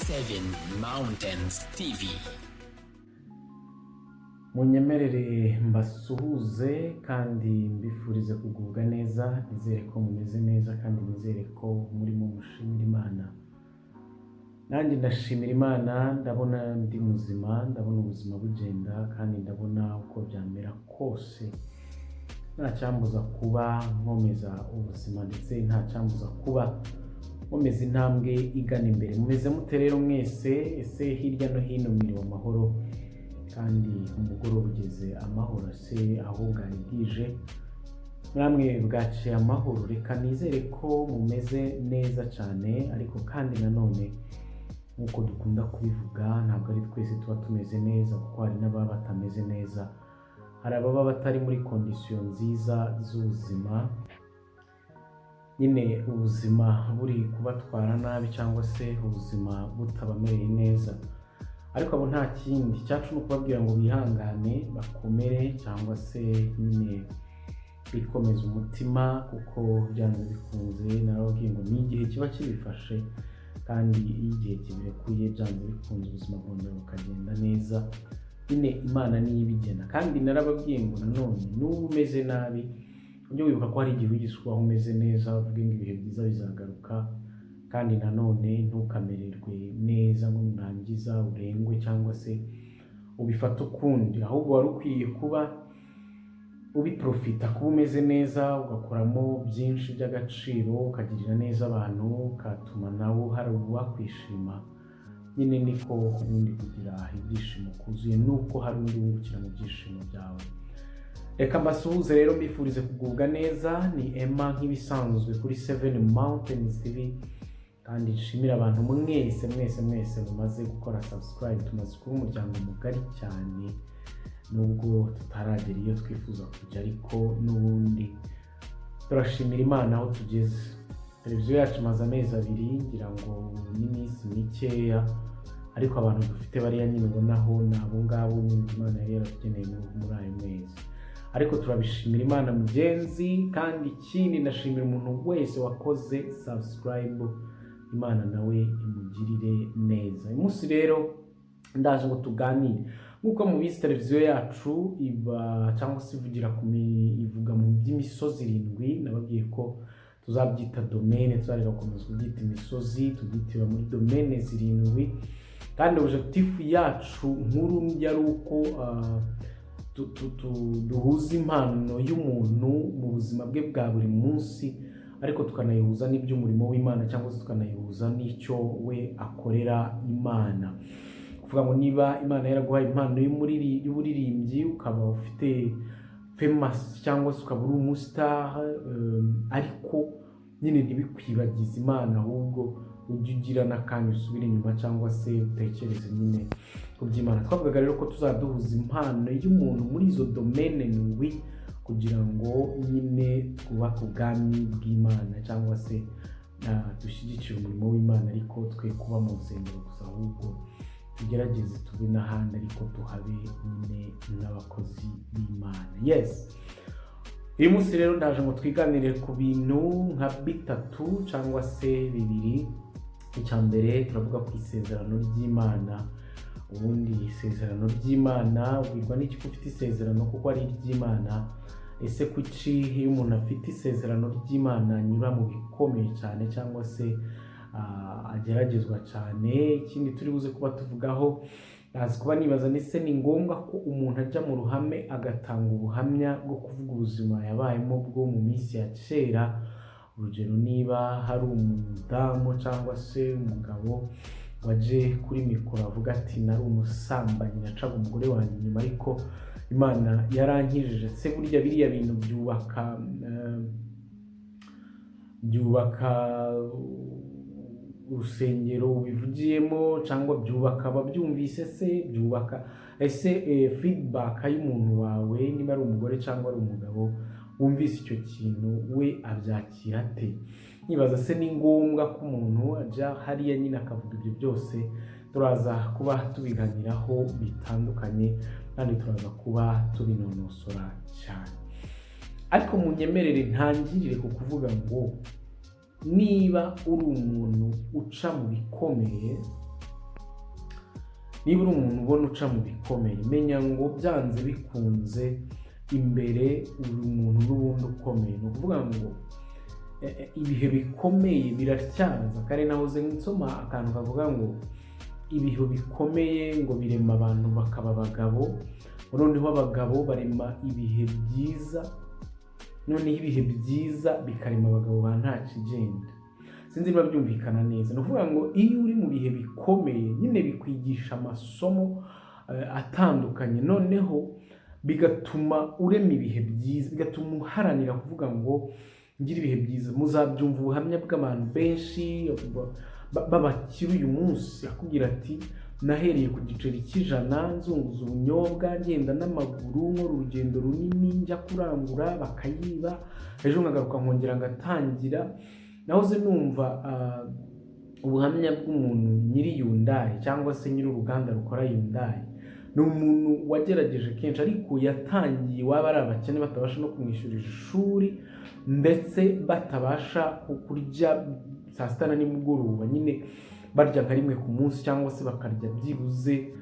Seven Mountains TV. Munyemerere mbasuhuze kandi mbifurize kugubwa neza, nizere ko mumeze neza kandi nizere ko murimo mushimira Imana. Nanjye ndashimira Imana, ndabona ndi muzima, ndabona ubuzima bugenda kandi ndabona uko byamera kose nta cyambuza kuba nkomeza ubuzima ndetse nta cyambuza kuba nkomeza intambwe igana imbere. Mumeze mute rero mwese? Ese hirya no hino mwiriwe amahoro kandi umugoroba ugeze amahoro se aho bwari bwije namwe bwaciye amahoro? Reka nizere ko mumeze neza cyane, ariko kandi nanone nk'uko dukunda kubivuga ntabwo ari twese tuba tumeze neza, kuko hari n'ababa batameze neza. Hari ababa batari muri kondisiyo nziza z'ubuzima, nyine ubuzima buri kubatwara nabi cyangwa se ubuzima butabamereye neza, ariko abo nta kindi cyacu no kubabwira ngo bihangane bakomere cyangwa se nyine bikomeza umutima, kuko byanze bikunze narababwiye ngo ni igihe kiba kibifashe, kandi iyo igihe kibirekuye byanze bikunze ubuzima bwongera bukagenda neza. Nyine Imana niyo ibigena, kandi narababwiye ngo nanone n'ubu umeze nabi ujye wibuka ko hari igihe ugiswaho umeze neza, uvuge ngo ibihe byiza bizagaruka, kandi nanone ntukamererwe neza ngo nurangiza urengwe cyangwa se ubifata ukundi, ahubwo wari ukwiye kuba ubiprofita, kuba umeze neza ugakoramo byinshi by'agaciro, ukagirira neza abantu, ukatuma nawe hari uwakwishima. Nyine niko ubundi kugira ibyishimo kuzuye, nuko hari undi wungukira mu byishimo byawe. Reka mbasuhuze rero, mbifurize kugubwa neza. Ni Emma nk'ibisanzwe kuri Seven Mountains TV, kandi nshimira abantu mwese mumaze gukora subscribe. Tumaze kuba umuryango mugari cyane, nubwo tutaragera iyo twifuza kujya, ariko n'ubundi turashimira Imana aho tugeze. Televiziyo yacu maze amezi 2 ngira ngo n'iminsi mikeya, ariko abantu dufite bariya nyine ubonaho ni abo ngabo nyine Imana yari yaratugeneye muri ayo mezi. Ariko turabishimira Imana mugenzi, kandi ikindi ndashimira umuntu wese wakoze subscribe. Imana nawe imugirire neza. Uyu munsi rero ndaje ngo tuganire, nk'uko mubizi televiziyo yacu iba cyangwa se ivuga mu by'imisozi 7. Nababwiye ko tuzabyita domaine, tuzareka gukomeza kubyita imisozi, tubyitira muri domaine 7, kandi objectif yacu nkuru yari uko duhuza impano y'umuntu mu buzima bwe bwa buri munsi, ariko tukanayihuza n'iby'umurimo w'Imana, cyangwa se tukanayihuza n'icyo we akorera Imana. Kuvuga ngo niba Imana yaraguhaye impano y'uburirimbyi, ukaba ufite famous cyangwa se ukaba uri umustar, ariko nyine ntibikwibagize Imana, ahubwo ujye ugira n'akanya usubire inyuma cyangwa se utekereze nyine ku by'Imana. Twavugaga rero ko tuzaduhuza impano y'umuntu muri izo domaine 7, kugira ngo nyine twubake ubwami bw'Imana, cyangwa se dushyigikire umurimo w'Imana, ariko twe kuba mu rusengero gusa, ahubwo tugerageze tube n'ahandi ariko tuhabe nyine n'abakozi b'Imana. Yes, uyu munsi rero ndaje ngo twiganire ku bintu nka 3 cyangwa se 2. Icya mbere turavuga ku isezerano ry'Imana. Ubundi isezerano ry'Imana ubwirwa n'iki ko ufite isezerano kuko ari iry'Imana? Ese kuki iyo umuntu afite isezerano ry'Imana anyura mu bikomeye cyane cyangwa se ageragezwa cyane? Ikindi turi buze kuba tuvugaho, nazi kuba nibaza ese ni ngombwa ko umuntu ajya mu ruhame agatanga ubuhamya bwo kuvuga ubuzima yabayemo bwo mu minsi ya kera. Urugero, niba hari umudamu cyangwa se umugabo waje kuri mikoro avuga ati nari umusambanyi, nacaga umugore wanjye inyuma ariko Imana yarankijije. Se burya biriya bintu byubaka urusengero ubivugiyemo, cyangwa byubaka ababyumvise? Se byubaka feedback y'umuntu wawe, niba ari umugore cyangwa ari umugabo wumvise icyo kintu, we abyakira ate? Nibaza se ni ngombwa ko umuntu ajya hariya nyine akavuga ibyo byose? Turaza kuba tubiganiraho bitandukanye, kandi turaza kuba tubinonosora cyane. Ariko munyemerere ntangirire ku kuvuga ngo niba uri umuntu uca mu bikomeye, niba uri umuntu ubona uca mu bikomeye, menya ngo byanze bikunze imbere uri umuntu n'ubundi ukomeye. Ni ukuvuga ngo ibihe bikomeye biratyaza. Kare nahoze nsoma akantu kavuga ngo ibihe bikomeye ngo birema abantu bakaba abagabo, noneho abagabo barema ibihe byiza, noneho ibihe byiza bikarema abagabo ba nta kigenda. Sinzi niba byumvikana neza. Ni ukuvuga ngo iyo uri mu bihe bikomeye nyine bikwigisha amasomo atandukanye, noneho bigatuma urema ibihe byiza, bigatuma uharanira kuvuga ngo ngira ibihe byiza. Muzabyumva ubuhamya bw'abantu benshi babakira uyu munsi akubwira ati nahereye ku giceri cy'ijana nzunguza ubunyobwa ngenda n'amaguru nkora urugendo runini njya kurangura bakayiba, ejo nkagaruka nkongera ngatangira. Nahoze numva ubuhamya bw'umuntu nyiri Hyundai cyangwa se nyiri uruganda rukora Hyundai. Ni umuntu wagerageje kenshi ariko yatangiye waba ari abakene batabasha no kumwishyurira ishuri ndetse batabasha kurya saa sita na nimugoroba, nyine barya nka rimwe ku munsi cyangwa se bakarya byibuze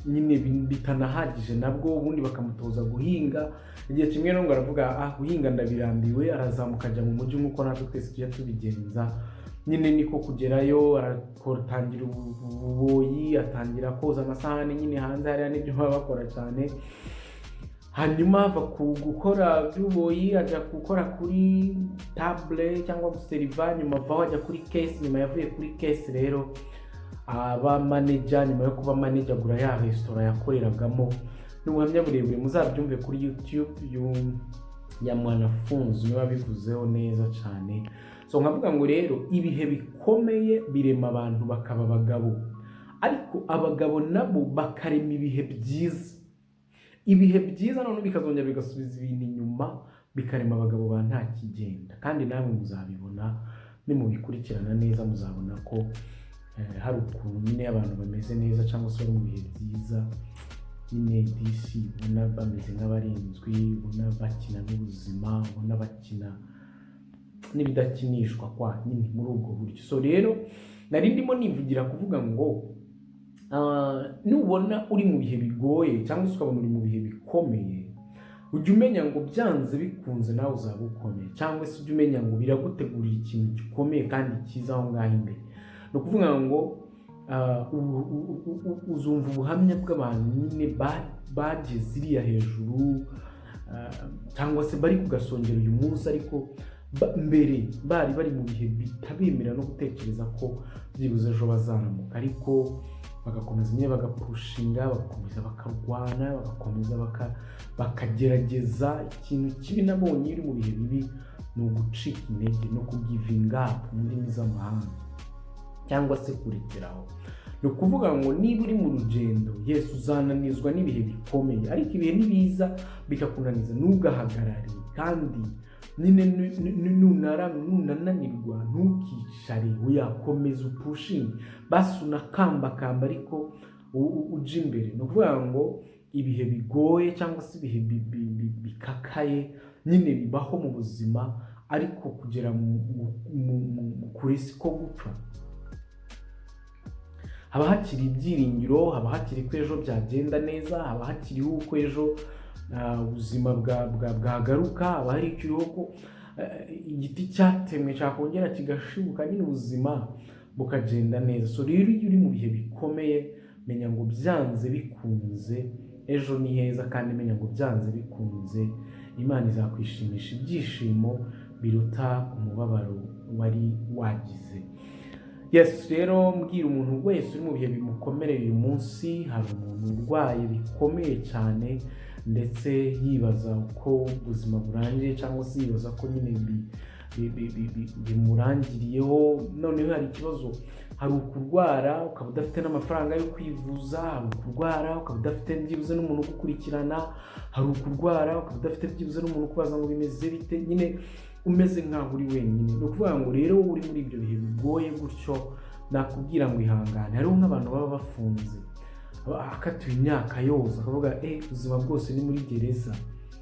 nyine bitanahagije nabwo, ubundi bakamutoza guhinga. Igihe kimwe ngo aravuga guhinga ndabirambiwe, arazamuka ajya mu mujyi nk'uko natwe twese tujya tubigenza. Nyine niko kugerayo aratangira ububoyi, atangira koza amasahani nyine hanze hariya n'ibyo baba bakora cyane. Hanyuma ava gukora by'ububoyi ajya gukora kuri table cyangwa guseriva, nyuma avaho ajya kuri case. Nyuma yavuye kuri case rero aba manager, nyuma yo kuba manager agura ya restaurant yakoreragamo. N'ubuhamya burebure muzabyumve kuri YouTube ya Mwanafunzi niba bivuzeho neza cyane. So nkavuga ngo rero ibihe bikomeye birema abantu bakaba abagabo, ariko abagabo nabo bakarema ibihe byiza. Ibihe byiza none bikazongera bigasubiza ibintu inyuma, bikarema abagabo ba nta kigenda. Kandi namwe muzabibona nimubikurikirana neza, muzabona ko hari ukuntu nyine abantu bameze neza cyangwa se bari mu bihe byiza nyine DC ubona bameze nk'abarenzwi, ubona bakina n'ubuzima, ubona bakina n'ibidakinishwa kwa nyine muri ubwo buryo. So rero nari ndimo nivugira kuvuga ngo nubona uri mu bihe bigoye cyangwa se ukabona uri mu bihe bikomeye, ujye umenya ngo byanze bikunze nawe uzaba ukomeye, cyangwa se ujye umenya ngo biragutegurira ikintu gikomeye kandi cyiza aho ngaho imbere. Ni ukuvuga ngo uzumva ubuhamya bw'abantu nyine bageze iriya hejuru cyangwa se bari kugasongera uyu munsi, ariko mbere bari mu bihe bitabemera no gutekereza ko byibuze ejo bazaramuka, ariko bagakomeza nyine bagapushinga, bagakomeza bakarwana, bagakomeza bakagerageza. Ikintu kibi nabonye iri mu bihe bibi ni ugucika intege no kugivinga mu ndimi z'amahanga cyangwa se kurekeraho. Ni ukuvuga ngo niba uri mu rugendo, Yesu uzananizwa n'ibihe bikomeye, ariko ibihe nibiza bikakunaniza ntugahagarare, kandi nyine nunananirwa ntukicare, uyakomeza upushinge, basi unakambakamba ariko uje imbere. Ni ukuvuga ngo ibihe bigoye cyangwa se ibihe bikakaye nyine bibaho mu buzima, ariko kugera kuri siko gupfa. Haba hakiri ibyiringiro, haba hakiri ko ejo byagenda neza, haba hakiriho uko ejo ubuzima bwagaruka, haba hari ikiriho ko igiti cyatemwe cyakongera kigashibuka, nyine ubuzima bukagenda neza. So rero iyo uri mu bihe bikomeye, menya ngo byanze bikunze ejo ni heza, kandi menya ngo byanze bikunze Imana izakwishimisha ibyishimo biruta umubabaro wari wagize. Yes, rero mbwira umuntu wese uri mu bihe bimukomereye uyu munsi, hari umuntu urwaye bikomeye cyane ndetse yibaza uko ubuzima burangiye, cyangwa se yibaza ko nyine bimurangiriyeho. Noneho hari ikibazo, hari ukurwara ukaba udafite n'amafaranga yo kwivuza, hari ukurwara ukaba udafite byibuze n'umuntu ugukurikirana, hari ukurwara ukaba udafite byibuze n'umuntu ukubaza ngo bimeze bite, nyine umeze nk'aho uri wenyine. Ni ukuvuga ngo rero wowe uri muri ibyo bihe bigoye gutyo, nakubwira ngo ihangane. Hariho nk'abantu baba bafunze, akatiwe imyaka yose, akavuga ubuzima bwose ni muri gereza,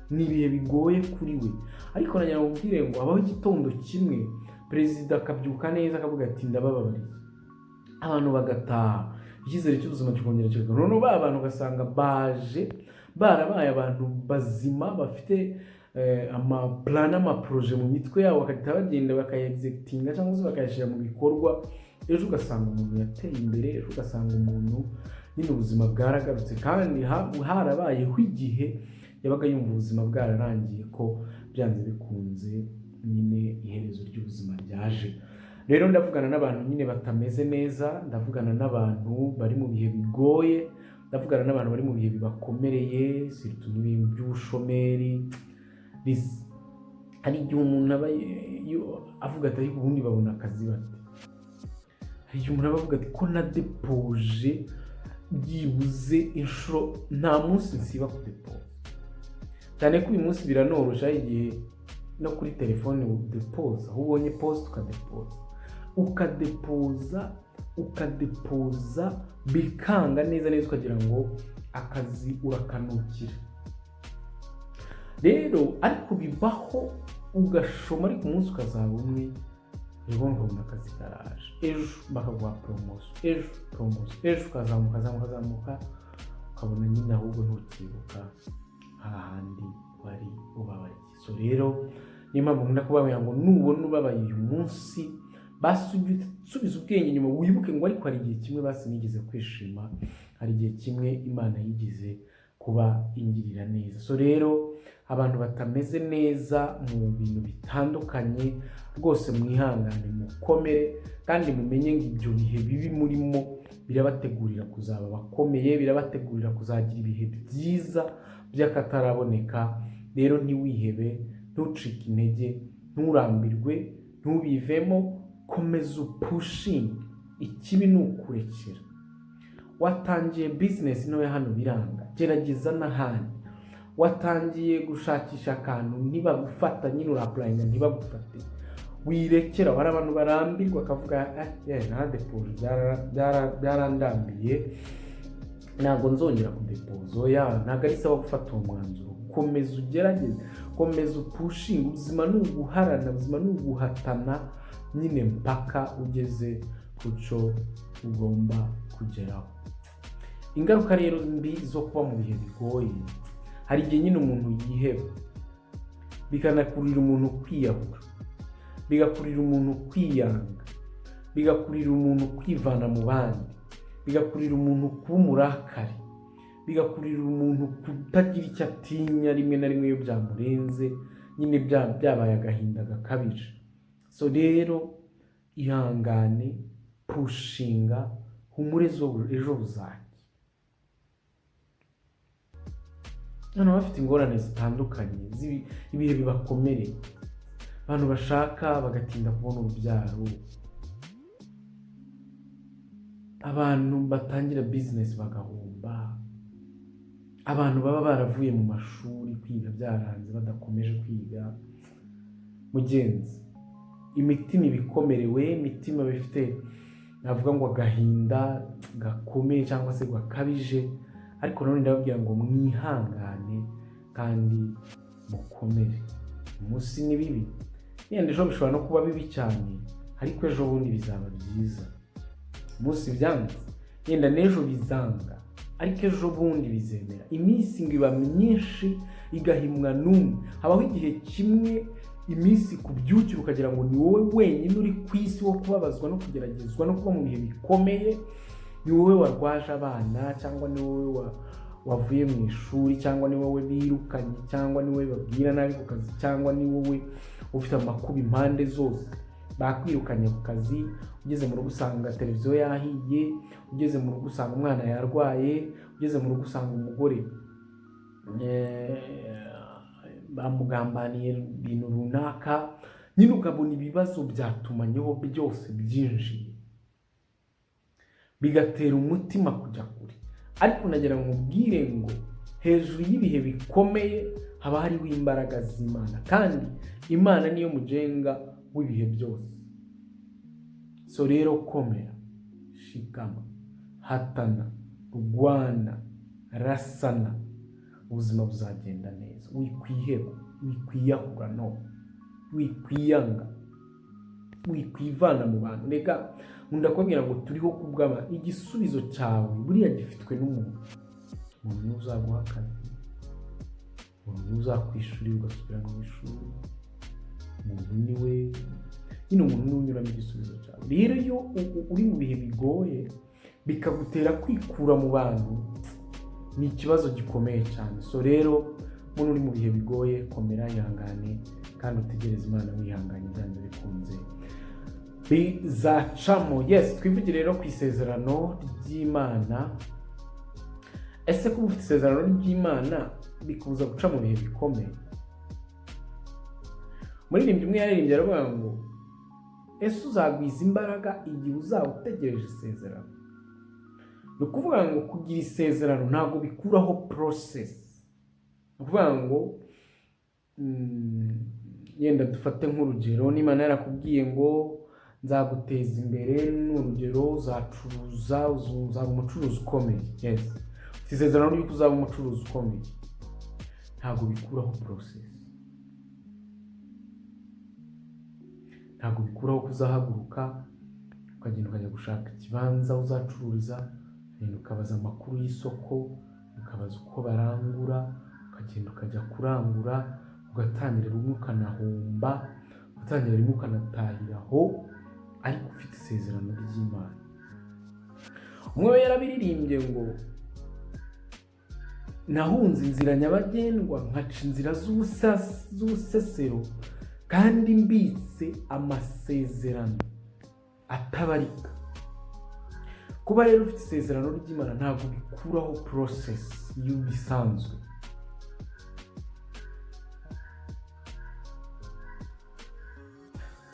ni ibihe bigoye kuri we. Ariko nagira ngo mbwire ngo habaho igitondo kimwe perezida akabyuka neza akavuga ati ndabababariye, abantu bagataha. icyizere cy'ubuzima kikongera kikagaruka. Noneho ba bantu ugasanga baje barabaye abantu bazima bafite amaplan n'amaporoje mu mitwe yabo, bakahita bagenda bakayegisekitinga cyangwa se bakayashyira mu bikorwa. Ejo ugasanga umuntu yateye imbere, ejo ugasanga umuntu nyine ubuzima bwaragarutse, kandi harabayeho igihe yabaga yumva ubuzima bwararangiye, ko byanze bikunze nyine iherezo ry'ubuzima ryaje. Rero ndavugana n'abantu nyine batameze neza, ndavugana n'abantu bari mu bihe bigoye, ndavugana n'abantu bari mu bihe bibakomereye, surtout n'ibintu by'ubushomeri. Hari igihe umuntu aba avuga ati ariko ubundi babona akazi bate? Hari igihe umuntu aba avuga ati ko nadepoje byibuze inshuro, nta munsi nsiba kudepoza, cyane ko uyu munsi biranorosha. Igihe no kuri telefone udepoza, aho ubonye post ukadepoza bikanga neza ukagira ngo akazi urakanukira. Rero ariko bibaho ugashoma, ariko umunsi ukazaba umwe ejo ukabona akazi karaje, ejo bakaguha promotion, ejo ukazamuka ukabona nyine ahubwo ntukibuka hahandi wari ubabariye. So rero niyo mpamvu nkunda kubabwira ngo nubona ubabaye uyu munsi, subiza ubwenge inyuma, wibuke ngo ariko hari igihe kimwe basi nigeze kwishima, hari igihe kimwe Imana yigize kuba ingirira neza. So rero abantu batameze neza mu bintu bitandukanye, rwose mwihangane, mukomere, kandi mumenye ngo ibyo bihe bibi murimo birabategurira kuzaba bakomeye, birabategurira kuzagira ibihe byiza by'akataraboneka. Rero ntiwihebe, ntucike intege, nturambirwe, ntubivemo, komeza upushinge. Ikibi ni ukurekera. Watangiye business ntoya hano biranga, gerageza n'ahandi. Watangiye gushakisha akantu ntibagufata, nyine urapurayinga ntibagufate, wirekera. Hari abantu barambirwa akavuga naradepoje byarandambiye, ntabwo nzongera kudepoza. Ntabwo ari sawa gufata uwo mwanzuro. Komeza ugerageze, komeza upushinga. Ubuzima ni uguharana, ubuzima ni uguhatana nyine mpaka ugeze ku cyo ugomba kugeraho. Ingaruka rero mbi zo kuba mu bihe bigoye, hari igihe nyine umuntu yiheba, bikanakurira umuntu kwiyahura, bigakurira umuntu kwiyanga, bigakurira umuntu kwivana mu bandi, bigakurira umuntu kuba umurakari, bigakurira umuntu kutagira icyo atinya rimwe na rimwe iyo byamurenze, nyine byabaye agahinda gakabije. So rero ihangane, pushinga, humure, ejo buzajya. Abantu bafite ingorane zitandukanye, ibihe bibakomereye, abantu bashaka bagatinda kubona urubyaro, abantu batangira business bagahomba, abantu baba baravuye mu mashuri kwiga byaranze badakomeje kwiga. Mugenzi, imitima ibikomerewe, imitima bifite navuga ngo agahinda gakomeye cyangwa se gakabije, ariko none ndababwira ngo mwihangane kandi mukomere. Umunsi ni bibi, yenda ejo bishobora no kuba bibi cyane, ariko ejo bundi bizaba byiza. Umunsi byanze, yenda n'ejo bizanga, ariko ejo bundi bizemera. Iminsi ngo iba myinshi igahimwa n'umwe. Habaho igihe kimwe iminsi kubyukira ukagira ngo ni wowe wenyine uri ku isi wo kubabazwa no kugeragezwa no kuba mu bihe bikomeye. Ni wowe warwaje abana, cyangwa ni wowe wavuye mu ishuri, cyangwa ni wowe birukanye, cyangwa ni wowe babwira nabi ku kazi, cyangwa ni wowe ufite amakuba impande zose. Bakwirukanye ku kazi, ugeze mu rugo usanga televiziyo yahiye, ugeze mu rugo usanga umwana yarwaye, ugeze mu rugo usanga umugore bamugambaniye ibintu runaka, nyine ukabona ibibazo byatumanyeho byose byinjiye, bigatera umutima kujya kure. Ariko nagira ngo mubwire ngo hejuru y'ibihe bikomeye haba hariho imbaraga z'Imana, kandi Imana niyo mugenga w'ibihe byose. So rero komera, shikama, hatana, rwana, rasana, ubuzima buzagenda neza. Wikwiheba, wikwiyahura, no, wikwiyanga. wikwivana mu bantu. Reka nkunda kubabwira ngo turiho kubw'aba, igisubizo cyawe buriya gifitwe n'umuntu. Umuntu niwe uzaguha akazi, umuntu niwe uzakwishurira ugasubira mu ishuri, umuntu niwe unyuramo igisubizo cyawe. Rero iyo uri mu bihe bigoye bikagutera kwikura mu bantu, ni ikibazo gikomeye cyane. So rero umuntu uri mu bihe bigoye, komera, ihangane kandi utegereze Imana wihanganye, byanze bikunze bizacamo. Yes, twivugire rero ku isezerano ry'Imana. Ese kuba ufite isezerano ry'Imana bikubuza guca mu bihe bikomeye? Umuririmbyi umwe yaririmbye aravuga ngo ese uzagwiza imbaraga igihe uzaba utegereje isezerano. Ni ukuvuga ngo kugira isezerano ntabwo bikuraho process. Ni ukuvuga ngo yenda dufate nk'urugero, n'Imana yarakubwiye ngo nzaguteza imbere, n'urugero uzacuruza, uzaba umucuruzi ukomeye. Yes, ufite isezerano ry'uko uzaba umucuruzi ukomeye, ntabwo bikuraho process. Ntabwo bikuraho ko uzahaguruka ukagenda ukajya gushaka ikibanza uzacururiza, ukagenda ukabaza amakuru y'isoko, ukabaza uko barangura, ukagenda ukajya kurangura, ugatangira rimwe ukanahomba, ugatangira rimwe ukanatahiraho, ariko ufite isezerano ry'Imana. Umwe we yarabiririmbye ngo nahunze inzira nyabagendwa, nkaca inzira z'ubusesero, kandi mbitse amasezerano atabarika. Kuba rero ufite isezerano ry'Imana ntabwo bikuraho process y'ubisanzwe.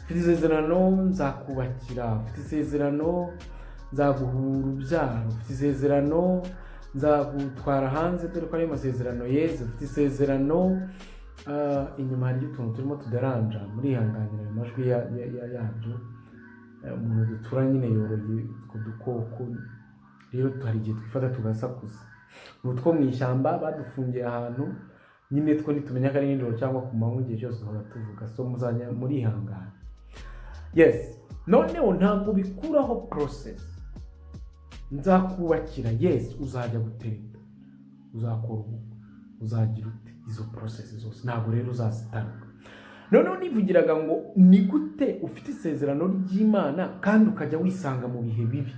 Ufite isezerano nzakubakira, ufite isezerano nzaguha urubyaro, ufite isezerano nzagutwara hanze dore ko ari amasezerano yeze, ufite isezerano inyuma hari utuntu turimo tudaranja, muri ihanganira ayo majwi yabyo. Umuntu dutura nyine yoroye utwo dukoko, rero hari igihe twifata tugasakuza. Ni utwo mu ishyamba badufungiye ahantu nyine, two nitumenya ko ari nijoro cyangwa ku manywa, igihe cyose duhora tuvuga. So muzajya muri ihangana. Yes, noneho ntabwo bikuraho process. Nzakubakira, yes, uzajya gutereta, uzakora ubukwe, uzagira ute, izo process zose ntabwo rero uzazitaruka. Noneho nivugiraga ngo ni gute ufite isezerano ry'Imana kandi ukajya wisanga mu bihe bibi?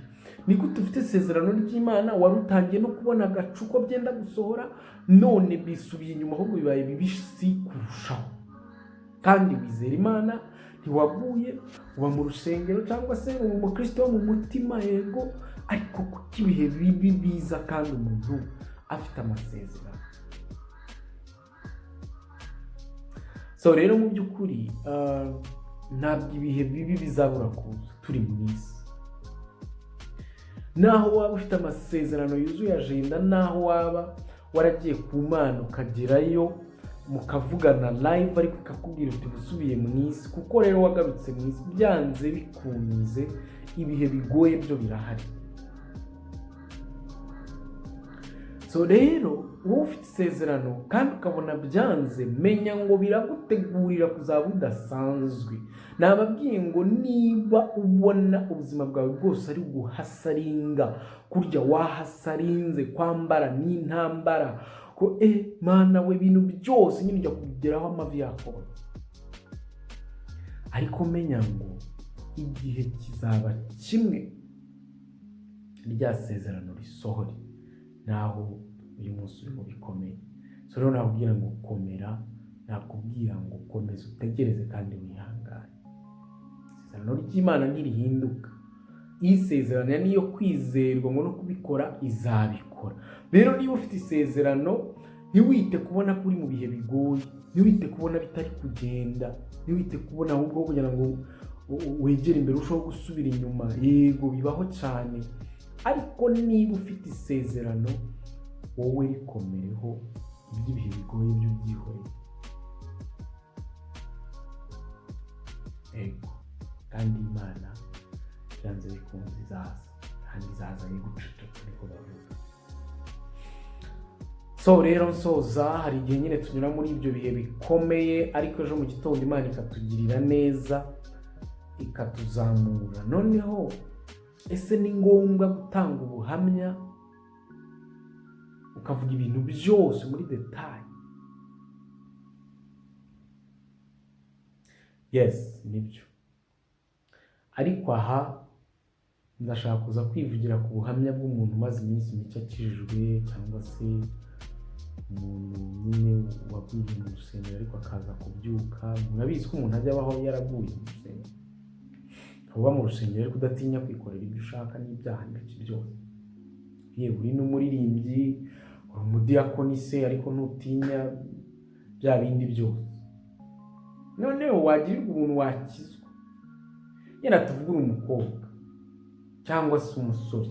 Ni gute ufite isezerano ry'Imana wari utangiye no kubona agacu ko byenda gusohora, none bisubiye inyuma ahubwo bibaye bibisi kurushaho, kandi wizera Imana, ntiwaguye, uba mu rusengero cyangwa se umukristo wo mu mutima, yego, ariko kuko ibihe bibi biza kandi umuntu afite amasezerano. So rero mu by'ukuri ntabwo ibihe bibi bizabura kuza, turi mu isi. Naho waba ufite amasezerano yuzuye agenda, naho waba waragiye ku Mana ukagerayo mukavugana live, ariko ikakubwira uti usubiye mu isi, kuko rero wagarutse mu isi, byanze bikunze ibihe bigoye byo birahari. So rero wowe ufite isezerano kandi ukabona byanze, menya ngo biragutegurira kuzaba udasanzwe. Nababwiye ngo niba ubona ubuzima bwawe bwose ari guhasaringa, kurya wahasarinze, kwambara n'intambara, ko Mana we, ibintu byose nyine ujya kugeraho amavi yakobotse, ariko menya ngo igihe kizaba kimwe rya sezerano risohore, naho uyu munsi uri mu bikomeye. So rero nakubwira ngo komera, nakubwira ngo komeza utegereze kandi wihangane. Isezerano ry'Imana ntirihinduka. Isezerano niyo kwizerwa ngo no kubikora izabikora. Rero niba ufite isezerano, ntiwite kubona ko uri mu bihe bigoye, ntiwite kubona bitari kugenda, ntiwite kubona ahubwo kugira ngo wegere imbere urushaho gusubira inyuma. Yego bibaho cyane, ariko niba ufite isezerano, wowe rikomereho, iby'ibihe bigoye byo byihoreye. Yego, kandi Imana byanze bikunze izaza, kandi izaza yiguceceka, niko bavuga. So rero nsoza, hari igihe nyine tunyura muri ibyo bihe bikomeye, ariko ejo mu gitondo Imana ikatugirira neza, ikatuzamura. Noneho ese ni ngombwa gutanga ubuhamya ukavuga ibintu byose muri detail? Yes, nibyo. Ariko aha ndashaka kuza kwivugira ku buhamya bw'umuntu umaze iminsi mike akijijwe, cyangwa se umuntu nyine wagwiriye mu rusengero ariko akaza kubyuka. Murabizi ko umuntu ajya abaho yaraguye mu rusengero, uba mu rusengero ariko udatinya kwikorera ibyo ushaka n'ibyaha n'ibiki byose. Yewe uri n'umuririmbyi, uri umudiyakoni se, ariko ntutinya bya bindi byose. Noneho wagirirwa umuntu wakizwa, yenda tuvugura umukobwa cyangwa se umusore,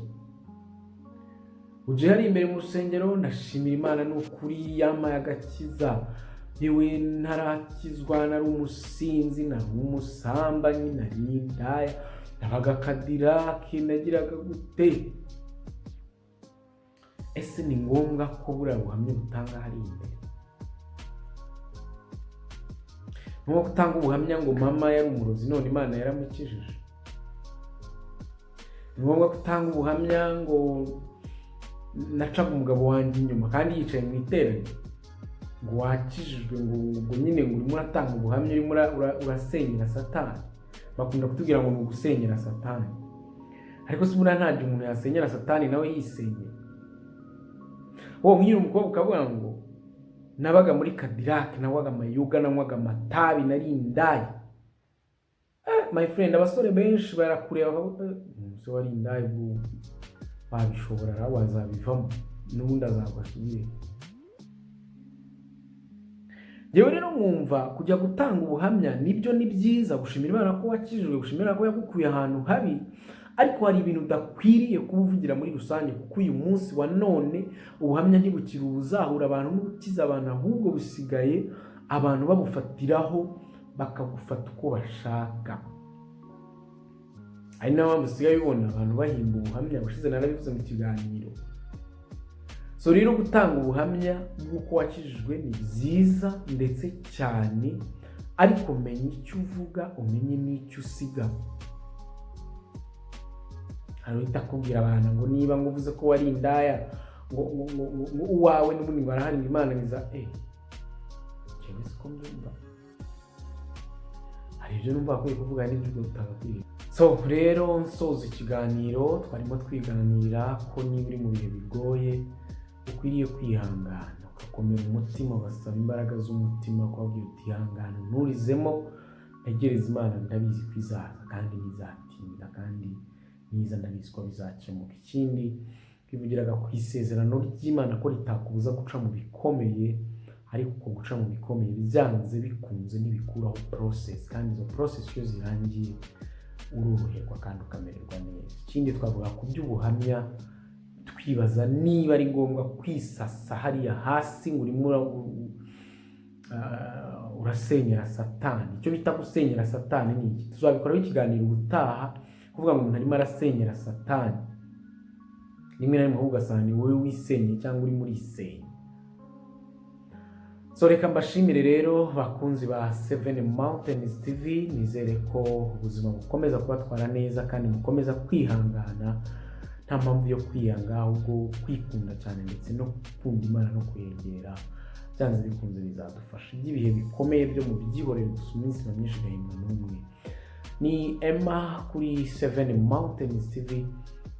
uje hari imbere mu rusengero, ndashimira Imana n'ukuri yampaye agakiza, yewe ntarakizwa, nari umusinzi, nari umusambanyi, nari indaya, nabaga akadirake, nagiraga gute. Ese ni ngombwa ko buriya buhamya butanga hari imbere? Nko gutanga ubuhamya ngo mama yari umurozi none Imana yaramukijije? Ni ngombwa gutanga ubuhamya ngo nacaga umugabo wanjye inyuma kandi yicaye mu iteraniro, ngo wakijijwe, ngo nyine ngo urimo uratanga ubuhamya, urimo urasenyera Satani? Bakunda kutubwira ngo ni ugusenyera Satani, ariko se buriya nta gihe umuntu yasenyera Satani nawe yisenyera. Wowe nkiri umukobwa ukavuga ngo nabaga muri Cadillac, nawaga amayoga, nanywaga amatabi, nari indaya. My friend, abasore benshi barakureba bakavuga se wari indaya, bwo wabishobora, wazabivamo, n'ubundi azagwasubire. Yewe rero mwumva kujya gutanga ubuhamya nibyo ni byiza, gushimira Imana ko wakijijwe, gushimira ko yagukuye ahantu habi, ariko hari ibintu udakwiriye kubuvugira muri rusange, kuko uyu munsi wa none ubuhamya ntibukiri ubuzahura abantu n'ubukiza abantu, ahubwo busigaye abantu babufatiraho bakagufata uko bashaka. Ari nayo mpamvu usigaye ubona abantu bahimba ubuhamya. Bushize narabivuze mu kiganiro. So rero gutanga ubuhamya bw'uko wakijijwe ni byiza ndetse cyane, ariko menya icyo uvuga, umenye n'icyo usiga. Hari utakubwira abantu ngo niba nguvuze ko wari indaya, ngo uwawe n'ubundi ngo arahari Imana niza jewe siko mbyumva. Hari ibyo numva akwiye kuvuga n'ibyo utagakwiye. So rero nsoza ikiganiro, twarimo twiganira ko niba uri mu bihe bigoye ukwiriye kwihangana, ugakomera umutima, ugasaba imbaraga z'umutima, ukabwira uti ihangane nturizemo, ntegereze Imana, ndabizi ko izaza kandi ntizatinda, kandi niza ndabizi ko bizakemuka. Ikindi twivugiraga ku isezerano ry'Imana ko ritakubuza guca mu bikomeye, ariko uko guca mu bikomeye byanze bikunze ntibikuraho process, kandi izo process iyo zirangiye uroroherwa kandi ukamererwa neza. Ikindi twavuga ku by'ubuhamya, twibaza niba ari ngombwa kwisasa hariya hasi ngo urimo urasenyera Satani. Icyo bita gusenyera Satani ni iki? Tuzabikoraho ikiganiro ubutaha, kuvuga ngo umuntu arimo arasenyera Satani. Rimwe na rimwe ugasanga ni wowe wisenyeye cyangwa uri muri isenya. So reka mbashimire rero bakunzi ba 7 Mountains TV, nizere ko ubuzima bukomeza kubatwara neza kandi mukomeza kwihangana, nta mpamvu yo kwiyanga, ahubwo kwikunda cyane ndetse no gukunda Imana no kuyegera. Byanze bikunze bizadufasha iby'ibihe bikomeye byo mu byihorere gusa iminsi myinshi gahimwa n'umwe. Ni Emma kuri 7 Mountains TV,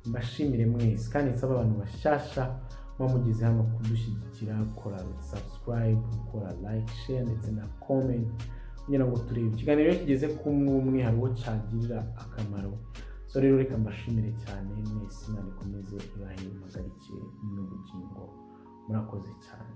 mbashimire mwese kandi nsaba abantu bashasha mugize hano kudushyigikira, gukora subscribe, gukora like, share ndetse na comment, kugira ngo turebe ikiganiro kigeze ku umwe hari uwo cyagirira akamaro. So rero reka mbashimire cyane mwese, Imana ikomeze ibahe impagarike n'ubugingo. Murakoze cyane.